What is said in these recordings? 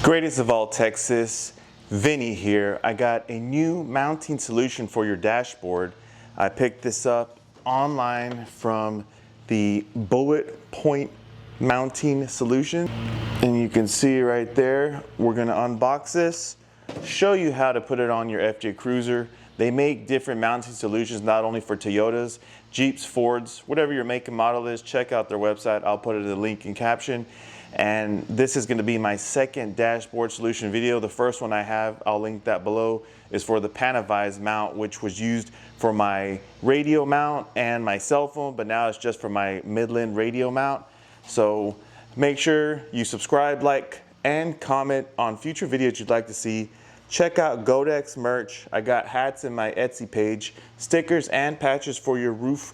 Greatest of all Texas, Vinny here. I got a new mounting solution for your dashboard. I picked this up online from the Bullet Point mounting solution. And you can see right there, we're gonna unbox this, show you how to put it on your FJ Cruiser. They make different mounting solutions, not only for Toyotas, Jeeps, Fords, whatever your make and model is, check out their website. I'll put it in the link in caption. And this is gonna be my second dashboard solution video. The first one I have, I'll link that below, is for the Panavise mount, which was used for my radio mount and my cell phone, but now it's just for my Midland radio mount. So make sure you subscribe, like, and comment on future videos you'd like to see. Check out GOATX merch. I got hats in my Etsy page, stickers and patches for your roof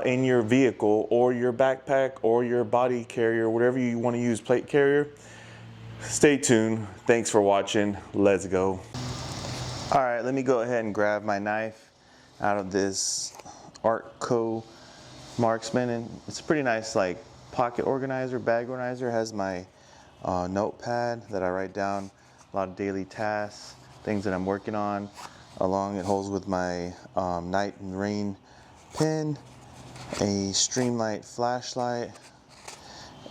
in your vehicle or your backpack or your body carrier, whatever you want to use, plate carrier. Stay tuned. Thanks for watching. Let's go. All right, let me go ahead and grab my knife out of this Artco Marksman, and it's a pretty nice like pocket organizer, bag organizer. It has my notepad that I write down a lot of daily tasks, things that I'm working on. Along it holds with my night and rain pen, a Streamlight flashlight,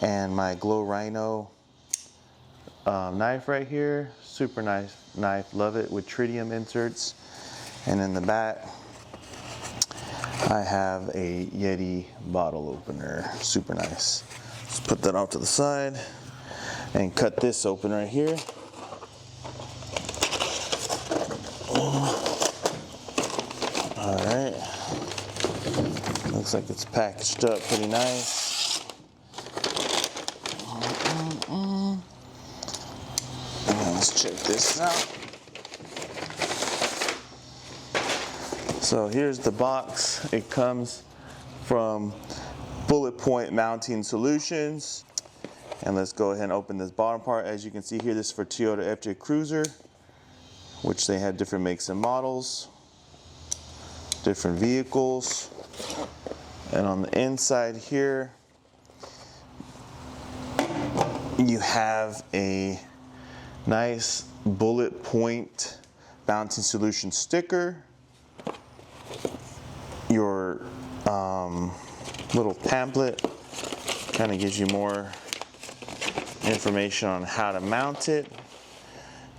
and my Glow Rhino knife right here. Super nice knife, love it, with tritium inserts. And in the back, I have a Yeti bottle opener, super nice. Just put that off to the side and cut this open right here. All right, looks like it's packaged up pretty nice. And let's check this out. So here's the box. It comes from Bullet Point Mounting Solutions. And let's go ahead and open this bottom part. As you can see here, this is for Toyota FJ Cruiser, which they have different makes and models, different vehicles. And on the inside here, you have a nice Bullet Point Mounting Solution sticker, your little pamphlet kind of gives you more information on how to mount it.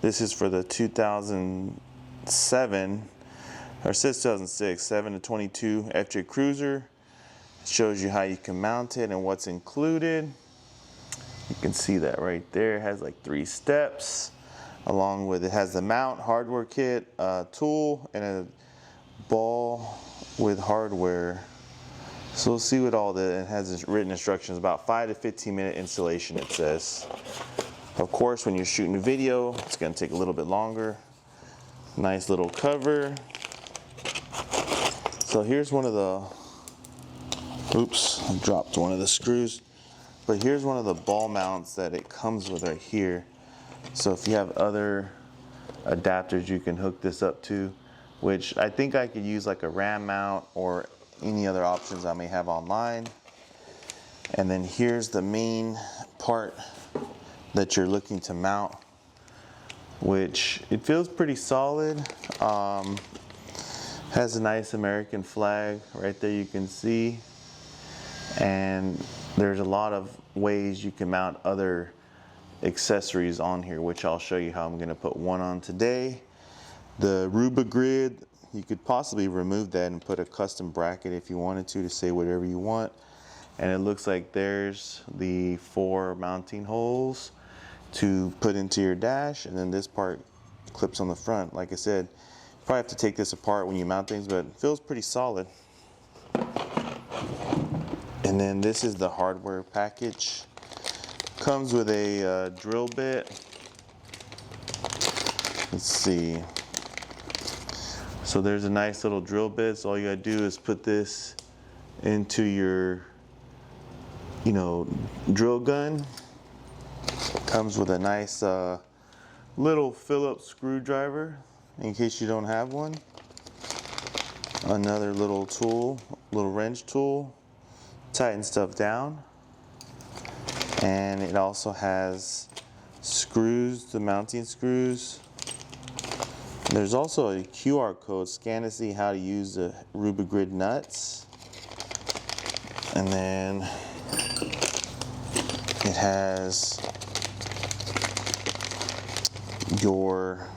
This is for the 2007, or since 2006, 7 to 22 FJ Cruiser. It shows you how you can mount it and what's included. You can see that right there. It has like 3 steps. Along with it has the mount, hardware kit, a tool, and a ball with hardware. So we'll see what all it has written instructions, about 5 to 15 minute installation, it says. Of course, when you're shooting a video, it's gonna take a little bit longer. Nice little cover. So here's one of the, oops, I dropped one of the screws. But here's one of the ball mounts that it comes with right here. So if you have other adapters you can hook this up to, which I think I could use like a RAM mount or any other options I may have online. And then here's the main part that you're looking to mount, which it feels pretty solid. Has a nice American flag right there, you can see. And there's a lot of ways you can mount other accessories on here, which I'll show you how I'm gonna put one on today. The Ruba grid, you could possibly remove that and put a custom bracket if you wanted to say whatever you want. And it looks like there's the 4 mounting holes to put into your dash, and then this part clips on the front. Like I said, you probably have to take this apart when you mount things, but it feels pretty solid. And then this is the hardware package. Comes with a drill bit. Let's see. So there's a nice little drill bit. So all you gotta do is put this into your, drill gun. Comes with a nice little Phillips screwdriver in case you don't have one. Another little tool, little wrench tool. Tighten stuff down. And it also has screws, the mounting screws. There's also a QR code, scan to see how to use the Rubik Grid nuts. And then it has your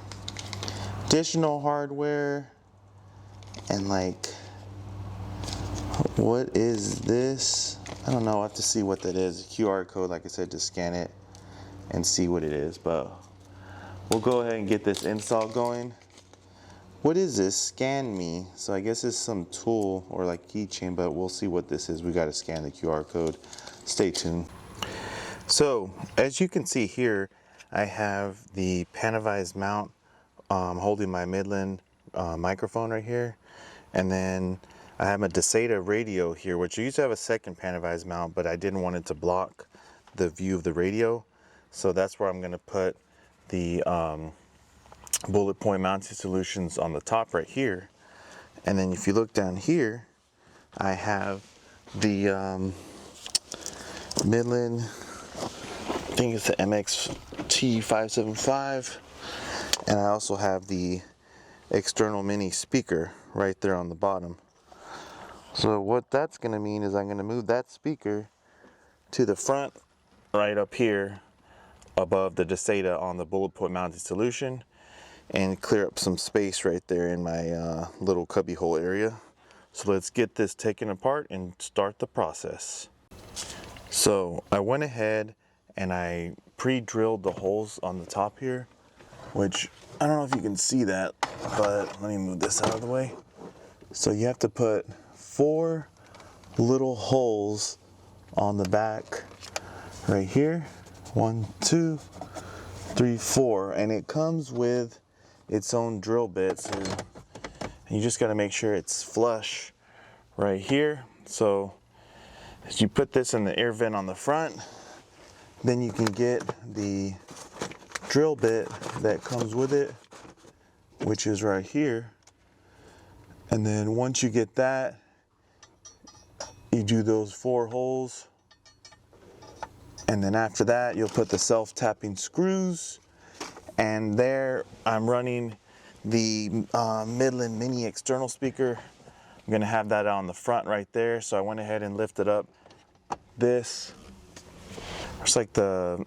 additional hardware and like, what is this? I don't know, I have to see what that is. QR code, like I said, to scan it and see what it is, but we'll go ahead and get this install going. What is this? Scan me. So I guess it's some tool or like keychain, but we'll see what this is. We got to scan the QR code. Stay tuned. So as you can see here, I have the Panavise mount holding my Midland microphone right here, and then I have a DeSata radio here, which I used to have a second Panavise mount, but I didn't want it to block the view of the radio, so that's where I'm going to put the bullet point mounting solutions on the top right here. And then if you look down here, I have the Midland, I think it's the MXT575, and I also have the external mini speaker right there on the bottom. So what that's going to mean is I'm going to move that speaker to the front right up here above the DeSata on the bullet point mounting solution, and clear up some space right there in my little cubby hole area. So let's get this taken apart and start the process. So I went ahead and I pre-drilled the holes on the top here, which I don't know if you can see that, but let me move this out of the way. So you have to put 4 little holes on the back right here. 1, 2, 3, 4, and it comes with its own drill bits, and you just got to make sure it's flush right here. So as you put this in the air vent on the front, then you can get the drill bit that comes with it, which is right here. And then once you get that, you do those 4 holes, and then after that you'll put the self-tapping screws. And there I'm running the Midland mini external speaker. I'm gonna have that on the front right there. So I went ahead and lifted up this. It's like the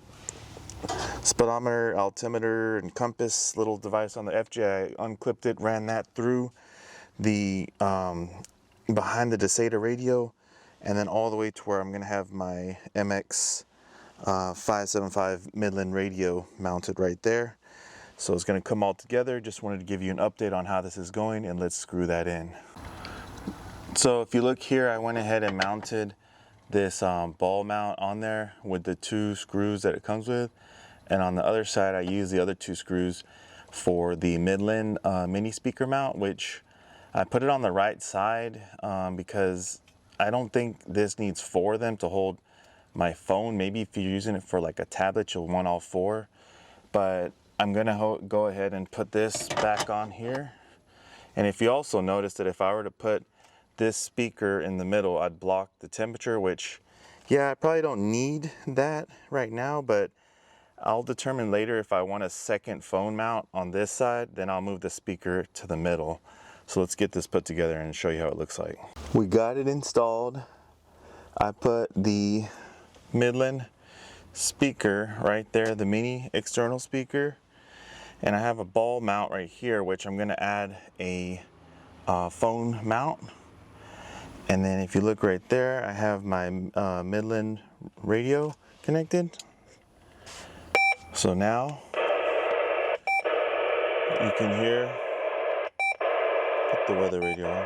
speedometer, altimeter, and compass little device on the FJ. I unclipped it, ran that through the behind the DeSata radio, and then all the way to where I'm gonna have my MX 575 Midland radio mounted right there. So it's going to come all together. Just wanted to give you an update on how this is going, and let's screw that in. So if you look here, I went ahead and mounted this ball mount on there with the 2 screws that it comes with, and on the other side I used the other 2 screws for the Midland mini speaker mount, which I put it on the right side because I don't think this needs 4 of them to hold my phone. Maybe if you're using it for like a tablet, you'll want all 4, but I'm gonna go ahead and put this back on here. And if you also notice that if I were to put this speaker in the middle, I'd block the temperature, which, yeah, I probably don't need that right now, but I'll determine later if I want a second phone mount on this side, then I'll move the speaker to the middle. So let's get this put together and show you how it looks like. We got it installed. I put the Midland speaker right there, the mini external speaker, and I have a ball mount right here, which I'm going to add a phone mount. And then if you look right there, I have my Midland radio connected. So now you can hear, put the weather radio on.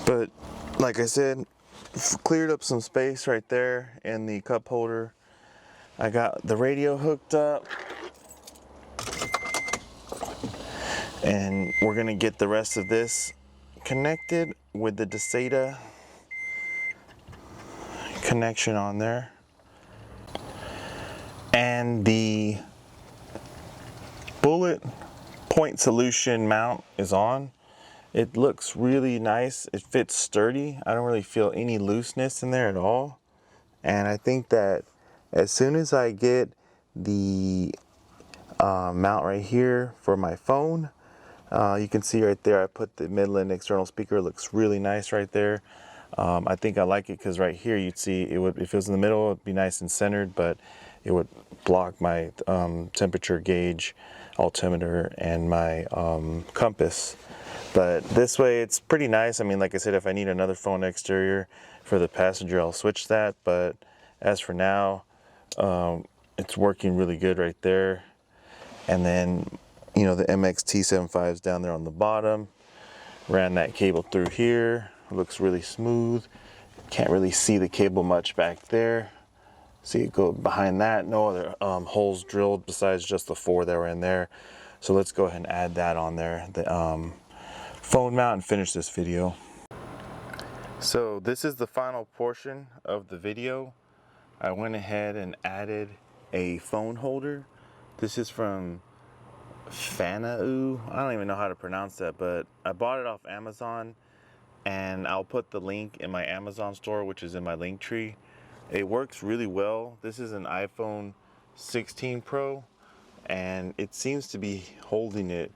But like I said, cleared up some space right there in the cup holder. I got the radio hooked up, and we're gonna get the rest of this connected with the DeSata connection on there. And the bullet point solution mount is on. It looks really nice. It fits sturdy. I don't really feel any looseness in there at all. And I think that as soon as I get the mount right here for my phone, you can see right there I put the Midland external speaker. It looks really nice right there. I think I like it because right here you'd see it would, if it was in the middle, it'd be nice and centered, but it would block my temperature gauge, altimeter, and my compass. But this way it's pretty nice. I mean, like I said, if I need another phone exterior for the passenger, I'll switch that. But as for now, it's working really good right there. And then, you know, the MX-T75 is down there on the bottom. Ran that cable through here. It looks really smooth. Can't really see the cable much back there. See it go behind that. No other holes drilled besides just the 4 that were in there. So let's go ahead and add that on there. The phone mount and finish this video. So this is the final portion of the video. I went ahead and added a phone holder. This is from Fanau. I don't even know how to pronounce that, but I bought it off Amazon, and I'll put the link in my Amazon store, which is in my link tree. It works really well. This is an iPhone 16 Pro, and it seems to be holding it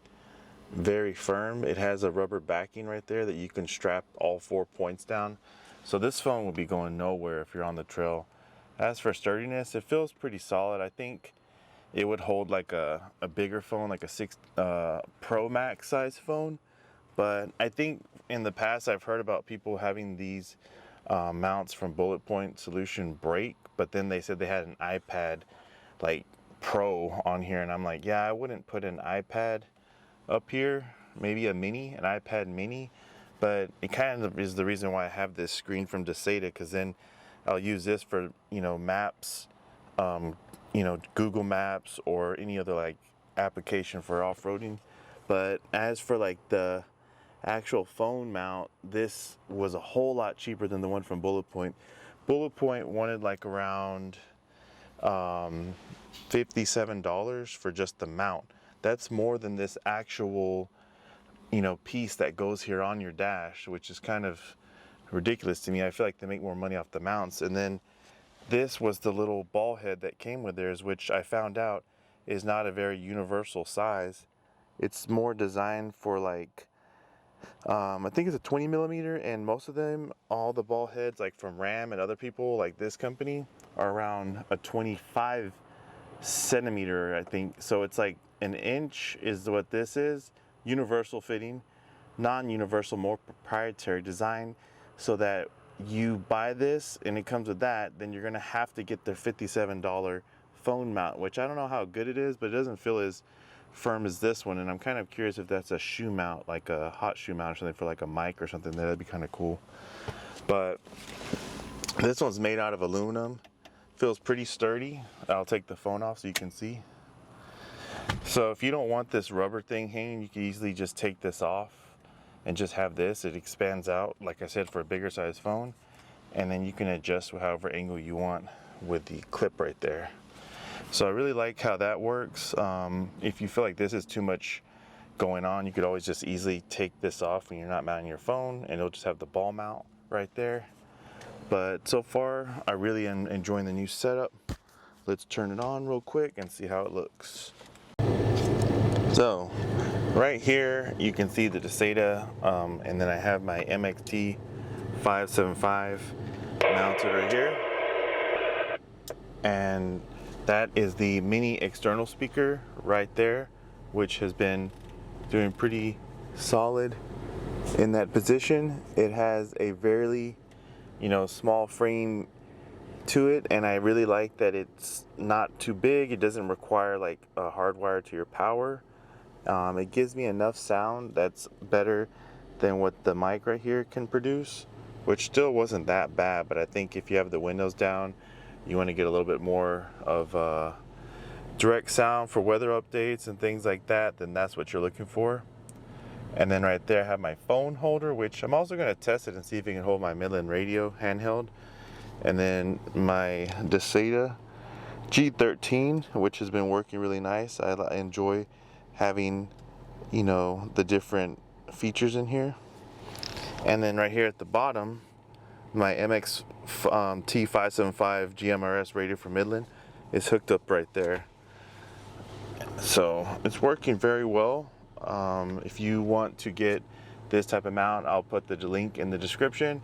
very firm. It has a rubber backing right there that you can strap all 4 points down. So this phone will be going nowhere if you're on the trail. As for sturdiness, it feels pretty solid. I think it would hold like a bigger phone, like a 6 Pro Max size phone. But I think in the past I've heard about people having these mounts from Bullet Point Solution break, but then they said they had an iPad like Pro on here, and I'm like, yeah, I wouldn't put an iPad up here, maybe an iPad mini, but it kind of is the reason why I have this screen from Desada, because then I'll use this for, you know, maps, you know, Google Maps or any other like application for off-roading. But as for like the actual phone mount, this was a whole lot cheaper than the one from Bullet Point. Bullet Point wanted like around $57 for just the mount. That's more than this actual, you know, piece that goes here on your dash, which is kind of ridiculous to me. I feel like they make more money off the mounts. And then this was the little ball head that came with theirs, which I found out is not a very universal size. It's more designed for like, I think it's a 20 millimeter, and most of them, all the ball heads like from Ram and other people like this company, are around a 25 centimeter, I think. So it's like an inch is what this is. Universal fitting, non-universal, more proprietary design, so that you buy this and it comes with that, then you're gonna have to get the $57 phone mount, which I don't know how good it is, but it doesn't feel as firm as this one. And I'm kind of curious if that's a shoe mount, like a hot shoe mount or something for like a mic or something. That'd be kind of cool. But this one's made out of aluminum. Feels pretty sturdy. I'll take the phone off so you can see. So if you don't want this rubber thing hanging, you can easily just take this off and just have this. It expands out, like I said, for a bigger size phone. And then you can adjust however angle you want with the clip right there. So I really like how that works. If you feel like this is too much going on, you could always just easily take this off when you're not mounting your phone, and it'll just have the ball mount right there. But so far, I really am enjoying the new setup. Let's turn it on real quick and see how it looks. So right here, you can see the Desada, and then I have my MXT 575 mounted right here. And that is the mini external speaker right there, which has been doing pretty solid in that position. It has a very, you know, small frame to it, and I really like that it's not too big. It doesn't require like a hardwire to your power. It gives me enough sound that's better than what the mic right here can produce, which still wasn't that bad. But I think if you have the windows down, you want to get a little bit more of direct sound for weather updates and things like that, then that's what you're looking for. And then right there I have my phone holder, which I'm also going to test it and see if it can hold my Midland radio handheld. And then my Desada G13, which has been working really nice. I enjoy having, you know, the different features in here. And then right here at the bottom, my MX T575 GMRS radio for Midland is hooked up right there. So it's working very well. If you want to get this type of mount, I'll put the link in the description.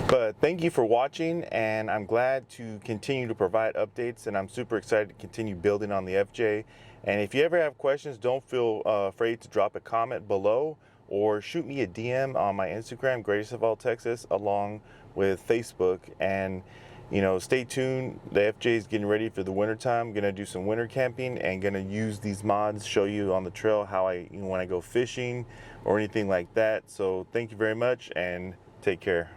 But thank you for watching, and I'm glad to continue to provide updates, and I'm super excited to continue building on the FJ. And if you ever have questions, don't feel afraid to drop a comment below or shoot me a DM on my Instagram, Greatest of All Texas, along with Facebook. And you know, stay tuned. The FJ is getting ready for the winter time. Gonna do some winter camping and gonna use these mods, show you on the trail how when I go fishing or anything like that. So thank you very much and take care.